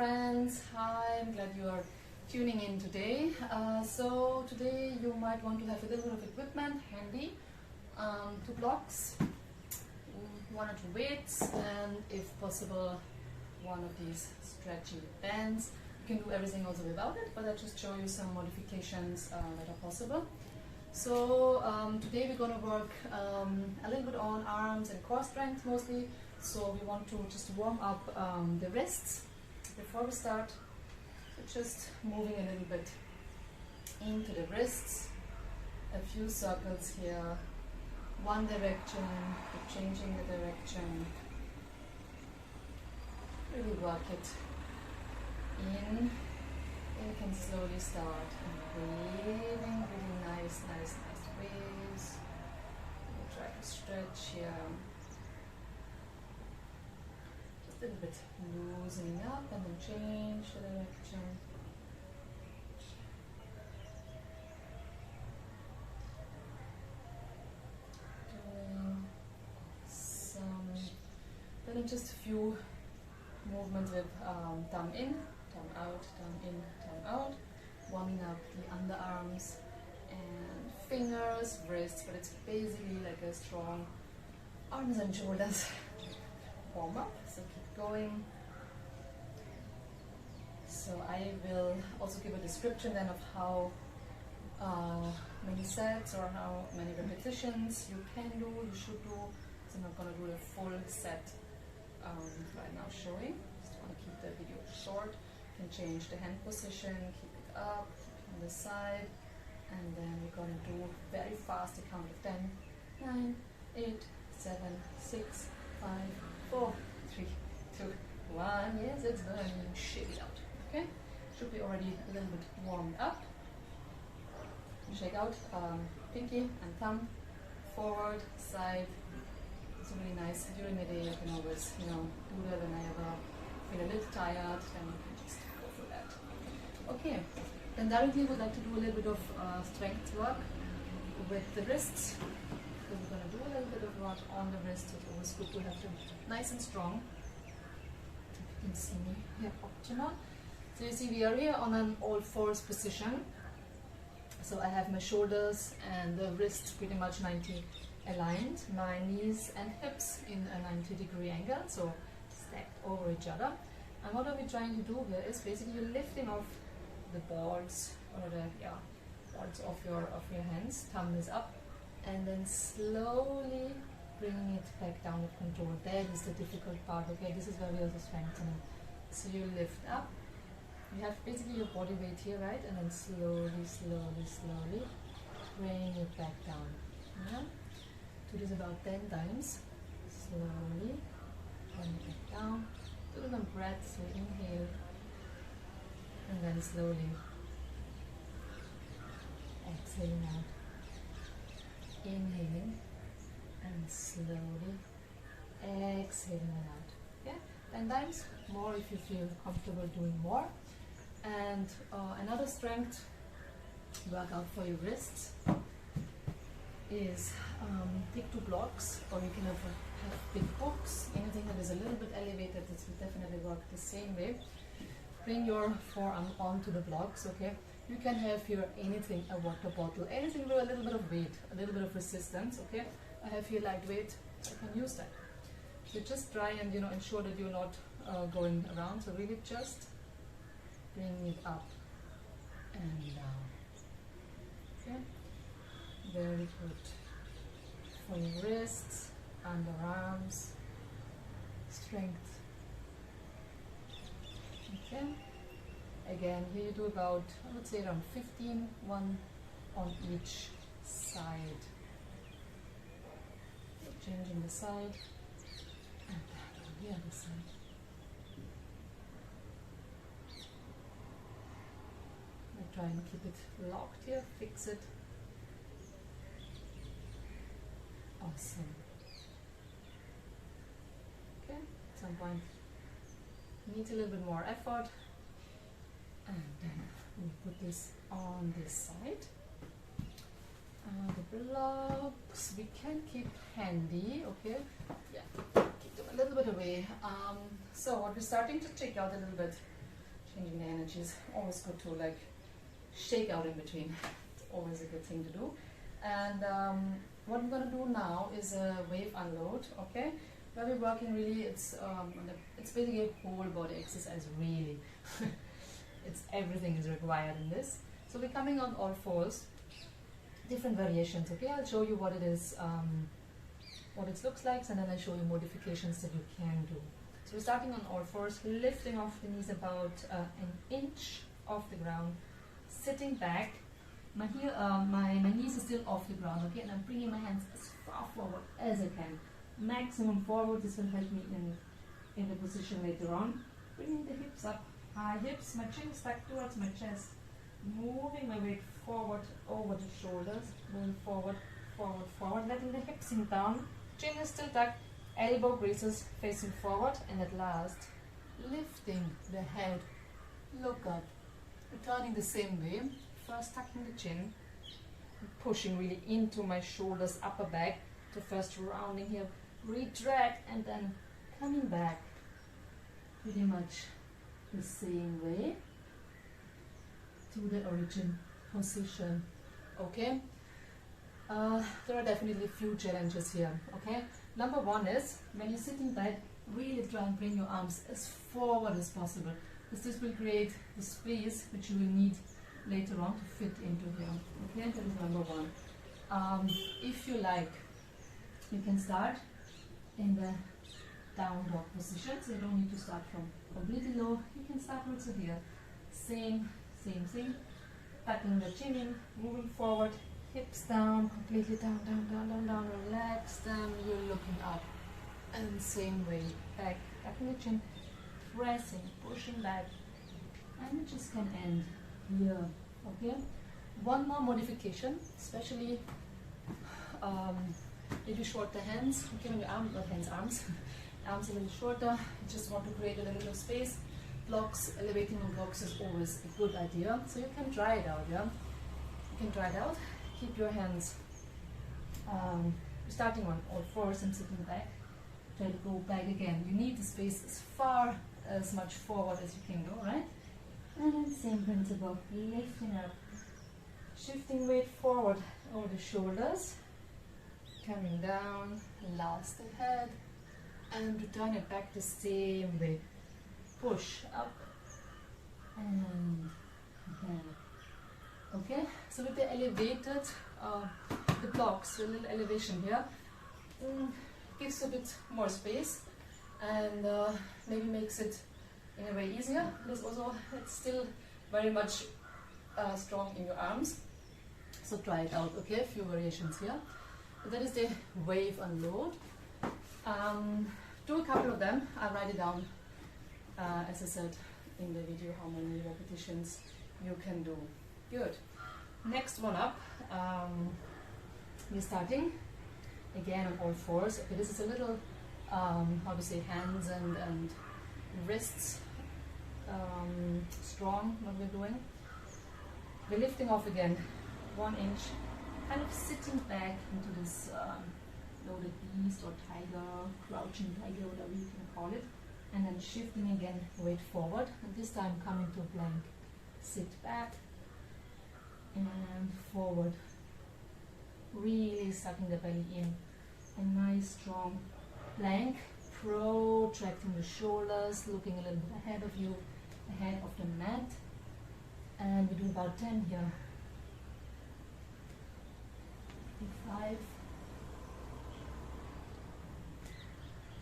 friends, hi, I'm glad you are tuning in today. So today you might want to have a little bit of equipment handy, 2 blocks, 1 or 2 weights, and if possible one of these stretchy bands. You can do everything also without it, but I'll just show you some modifications that are possible. So today we're going to work a little bit on arms and core strength mostly. So we want to just warm up the wrists before we start. So just moving a little bit into the wrists, a few circles here, one direction, changing the direction, really work it in. You can slowly start breathing, really nice waves. We'll try to stretch here. Just a little bit loosening up and then change the direction. Doing then just a few movements with thumb in, thumb out, thumb in, thumb out, warming up the underarms and fingers, wrists, but it's basically like a strong arms and shoulders warm up. So keep going. So I will also give a description then of how many sets or how many repetitions you can do, you should do. So I'm not going to do a full set right now showing. Just want to keep the video short. You can change the hand position, keep it up on the side, and then we're going to do very fast a count of 10, 9, 8, 7, 6, 5, 4, 3, 2, 1. Yes, it's burning. Shake it out. Okay? Should be already a little bit warmed up. Shake out pinky and thumb, forward, side. It's really nice. During the day you can always, do that whenever you feel a little tired, then you can just go for that. Okay, then directly would like to do a little bit of strength work with the wrists. So we're going to do a little bit of work on the wrist. It's always good to have them nice and strong. You can see me here, optimal. So you see we are here on an all fours position. So I have my shoulders and the wrists pretty much 90 aligned, my knees and hips in a 90-degree angle, so stacked over each other. And what are we trying to do here is basically you're lifting off the balls or the balls of your hands, thumb is up, and then slowly bringing it back down with control. That is the difficult part. Okay, this is where we also strengthen it. So you lift up. You have basically your body weight here, right? And then slowly bring it back down. Yeah? Do this about 10 times. Slowly bring it back down. Do some breaths. So inhale. And then slowly exhaling out. Inhaling. And slowly exhaling it out. Yeah? 10 times. More if you feel comfortable doing more. And another strength workout for your wrists is take 2 blocks, or you can have big hooks. Anything that is a little bit elevated, this will definitely work the same way. Bring your forearm onto the blocks, okay? You can have here anything, a water bottle, anything with a little bit of weight, a little bit of resistance, okay? I have here lightweight, I can use that. So just try and ensure that you're not going around, so really just bring it up and down. Okay? Very good. For your wrists, underarms, strength. Okay? Again, here you do about, I would say around 15, one on each side. Changing the side and back on the other side. Try and keep it locked here, fix it. Awesome. Okay, at some point needs a little bit more effort. And then we put this on this side. The blocks we can keep handy, okay? Yeah, keep them a little bit away. So what we're starting to check out a little bit changing the energies. Always good to like shake out in between. It's always a good thing to do. And what I'm going to do now is a wave unload, okay? Where we're working really, it's basically a whole body exercise, really. It's everything is required in this. So we're coming on all fours, different variations, okay? I'll show you what it is, what it looks like, and then I'll show you modifications that you can do. So we're starting on all fours, lifting off the knees about an inch off the ground, sitting back. My knees are still off the ground, okay? And I'm bringing my hands as far forward as I can. Maximum forward. This will help me in the position later on. Bringing the hips up, high hips, my chin stuck towards my chest. Moving my weight forward over the shoulders, moving forward, forward, forward, letting the hips sink down. Chin is still tucked, elbow creases facing forward, and at last, lifting the head, look up, returning the same way. First tucking the chin, pushing really into my shoulders, upper back, to first rounding here, retract, and then coming back pretty much the same way to the origin position, okay? There are definitely a few challenges here, okay? Number one is, when you're sitting back, really try and bring your arms as forward as possible, because this will create the space which you will need later on to fit into here, okay? That is number one. If you like, you can start in the down dog position, so you don't need to start from completely low. You can start also here. Same thing. Tucking the chin in, moving forward, hips down, completely down, down, down, down, down. Relax them. You're looking up, and same way back. Tucking the chin, pressing, pushing back, and it just can end here. Okay. One more modification, especially maybe shorter hands. Okay, when your arms, not hands, arms. Arms a little shorter. You just want to create a little bit of space. Blocks, elevating on blocks is always a good idea. So you can try it out, yeah? You can try it out. Keep your hands starting on all fours and sitting back. Try to go back again. You need the space as much forward as you can go, right? And then same principle, lifting up, shifting weight forward over the shoulders, coming down, last the head, and return it back the same way. Push up and back. Okay, so with the elevated, the blocks, a little elevation here, gives a bit more space and maybe makes it in a way easier. It's still very much strong in your arms. So try it out, okay? A few variations here. But that is the wave unload. Do a couple of them. I'll write it down, as I said in the video, how many repetitions you can do. Good. Next one up, we're starting again on all fours. Okay, this is a little, how to say, hands and wrists strong, what we're doing. We're lifting off again, 1 inch, kind of sitting back into this loaded beast or tiger, crouching tiger, whatever you can call it, and then shifting again, weight forward, and this time coming to a plank. Sit back and forward, really sucking the belly in. A nice strong plank, protracting the shoulders, looking a little bit ahead of you, ahead of the mat, and we do about 10 here. 5,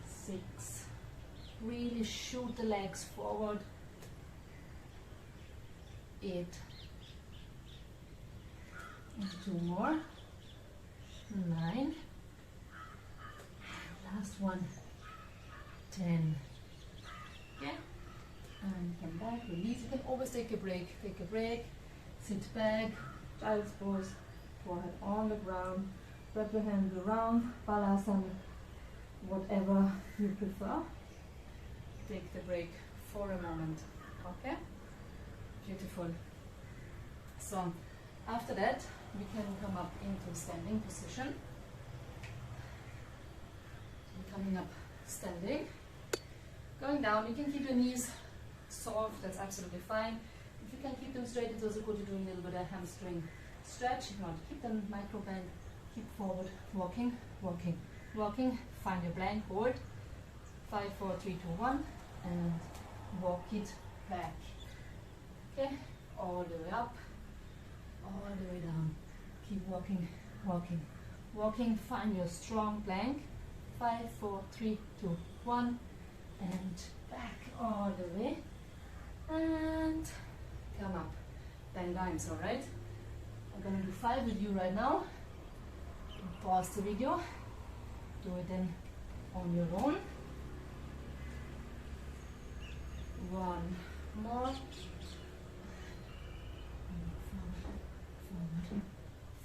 6, really shoot the legs forward. 8, and 2 more. 9, last one. 10. Okay, and come back, release. You can always take a break. Sit back, child's pose, forehead on the ground, wrap your hands around, balasana, whatever you prefer. Take the break for a moment. Okay, beautiful. So after that, we can come up into standing position. We're coming up standing. Going down, you can keep your knees soft, that's absolutely fine. If you can keep them straight, it's also good to do a little bit of hamstring stretch. If you want to keep them micro bend, keep forward, walking, walking, walking. Find your plank, hold. 5, 4, 3, 2, 1, and walk it back. Okay, all the way up, all the way down. Keep walking, walking, walking. Find your strong plank. 5, 4, 3, 2, 1, and back all the way, and come up. 10 times, all right? I'm gonna do 5 with you right now. Pause the video. Do it then on your own. 1 more. Forward,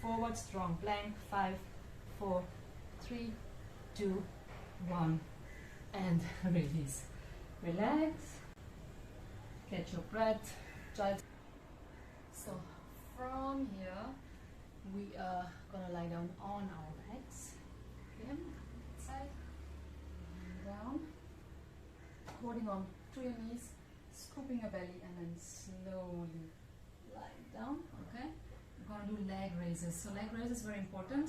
forward, strong plank. 5, 4, 3, 2, 1, and release. Relax. Catch your breath. So from here, we are gonna lie down on our backs. Okay, side, down, holding on to your knees, scooping your belly, and then slowly lie down. Okay, we're gonna do leg raises. So leg raises is very important.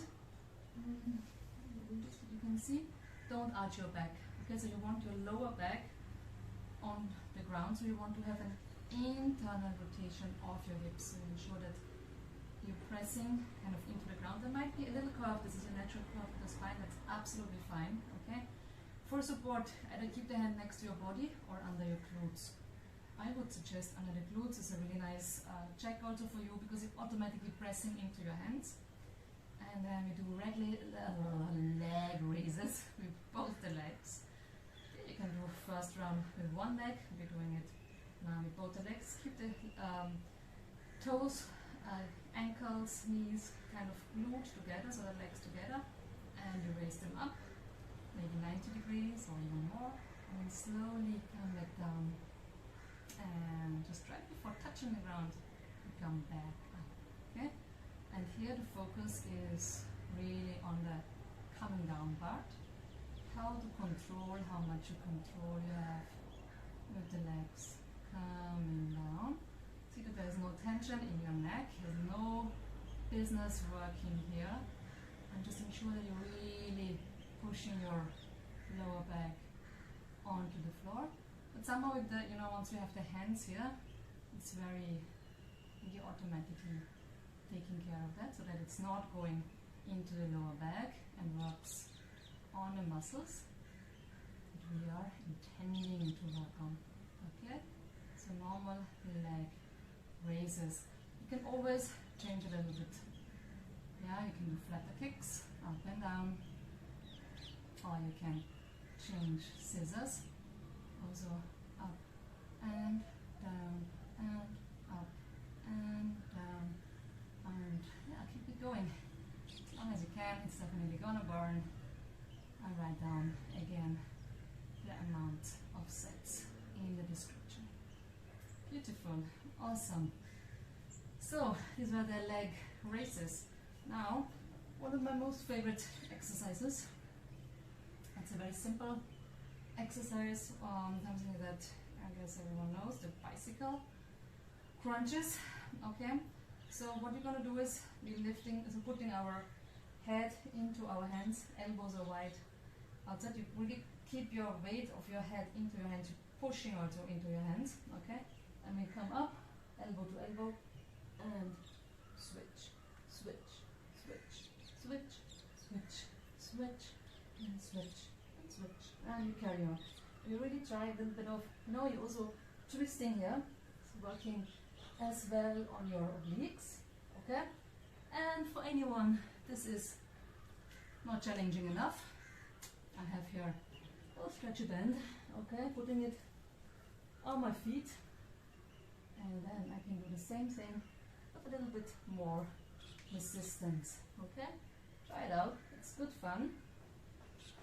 You can see, don't arch your back. Okay, so you want your lower back on the ground, so you want to have an internal rotation of your hips, so ensure that you're pressing kind of into the ground. There might be a little curve. This is a natural curve of the spine. That's absolutely fine. Okay, for support, either keep the hand next to your body or under your glutes. I would suggest under the glutes is a really nice check also for you, because you're automatically pressing into your hands. And then we do leg raises with both the legs. You can do first round with one leg. We're doing it now with both the legs. Keep the toes, ankles, knees kind of glued together, so the legs together, and you raise them up, maybe 90 degrees or even more, and then slowly come back down. And just right before touching the ground, you come back up. Okay? And here the focus is really on the coming down part. How to control, how much you control you have with the legs coming down. See that there is no tension in your neck, there's no business working here. And just ensure that you're really pushing your lower back onto the floor. But somehow with the, once you have the hands here, it's you're automatically taking care of that, so that it's not going into the lower back and works on the muscles that we are intending to work on. Okay, so normal leg raises. You can always change it a little bit. Yeah, you can do flatter kicks, up and down, or you can change scissors, also up and down and up and down. And yeah, keep it going as long as you can. It's definitely gonna burn. And write down again the amount of sets in the description. Beautiful, awesome. So these were the leg raises. Now, one of my most favorite exercises. It's a very simple exercise, something that I guess everyone knows, the bicycle crunches. Okay. So what we're going to do is putting our head into our hands, elbows are wide outside. You really keep your weight of your head into your hands, pushing also into your hands, okay? And we come up, elbow to elbow, and switch, switch, switch, switch, switch, switch, and switch, and switch, and you carry on. You really try a little bit of, you're also twisting here, it's working as well on your obliques, okay? And for anyone this is not challenging enough, I have here a stretchy band, okay? Putting it on my feet, and then I can do the same thing with a little bit more resistance, okay? Try it out, it's good fun,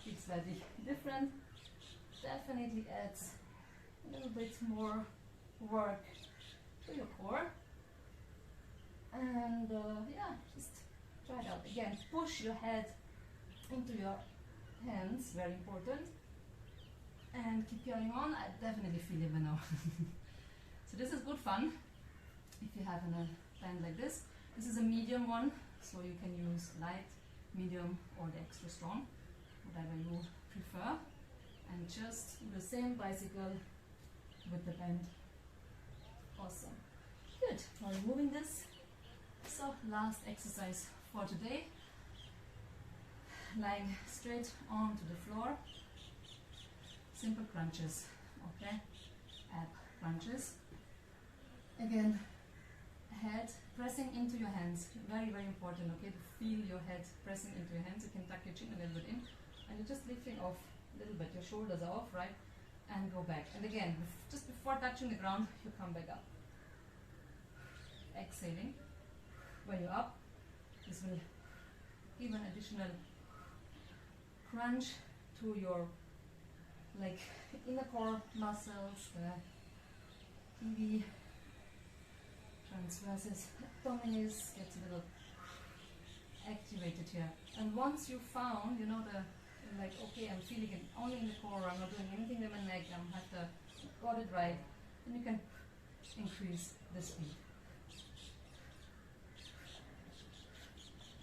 it's slightly different, definitely adds a little bit more work to your core. And yeah, just try it out. Again, push your head into your hands, very important. And keep carrying on. I definitely feel it now. So this is good fun if you have a band like this. This is a medium one, so you can use light, medium, or the extra strong, whatever you prefer. And just do the same bicycle with the band. Awesome. Good. Now removing this. So last exercise for today. Lying straight onto the floor. Simple crunches. Okay. Ab crunches. Again, head pressing into your hands. Very, very important. Okay, to feel your head pressing into your hands. You can tuck your chin a little bit in, and you're just lifting off a little bit. Your shoulders are off, right? And go back. And again, just before touching the ground, you come back up. Exhaling. When you're up, this will give an additional crunch to your like inner core muscles, the TV transversus abdominis gets a little activated here. And once you found, you know, like, okay, I'm feeling it only in the core, I'm not doing anything with my neck, got it right, then you can increase the speed.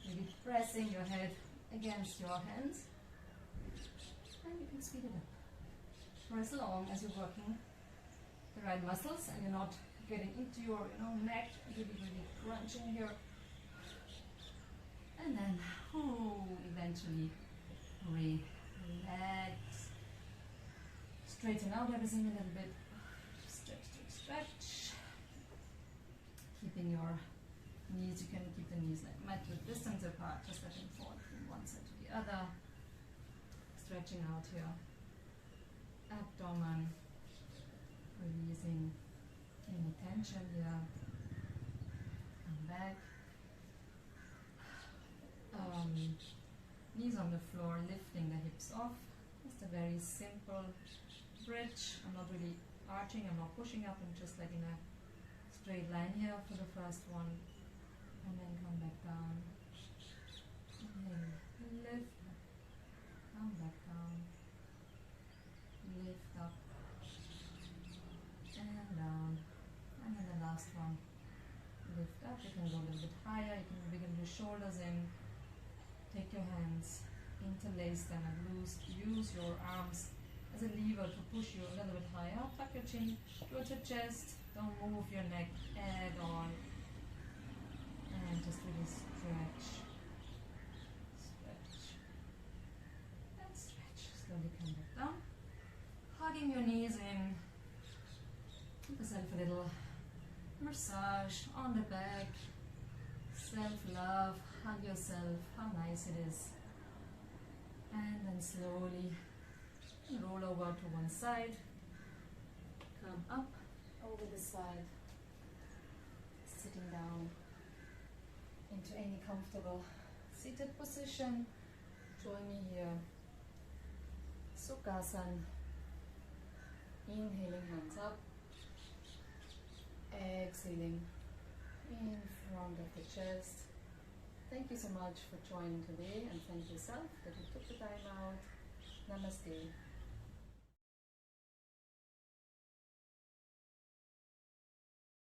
Maybe pressing your head against your hands, and you can speed it up. For as long as you're working the right muscles and you're not getting into your neck, really, really crunching here. And then, eventually relax. Straighten out everything a little bit. Stretch, stretch, stretch. Keeping your knees, you can keep the knees like metal distance apart, just let them fall from one side to the other. Stretching out here. Abdomen. Releasing any tension here. And back. Knees on the floor, lifting the hips off. Just a very simple bridge. I'm not really arching, I'm not pushing up, I'm just like in a straight line here for the first one. And then come back down. Inhale, lift up, come back down. Lift up and down. And then the last one. Lift up, you can go a little bit higher, you can begin your shoulders in. Take your hands, interlace them and loose. Use your arms as a lever to push you a little bit higher. Tuck your chin towards your chest. Don't move your neck at all. And just really stretch. Stretch. And stretch. Slowly come back down. Hugging your knees in. Give yourself a little massage on the back. Self-love, hug yourself, how nice it is. And then slowly roll over to one side. Come up over the side. Sitting down into any comfortable seated position. Join me here. Sukhasana. Inhaling, hands up. Exhaling in front of the chest. Thank you so much for joining today, and thank yourself that you took the time out. Namaste.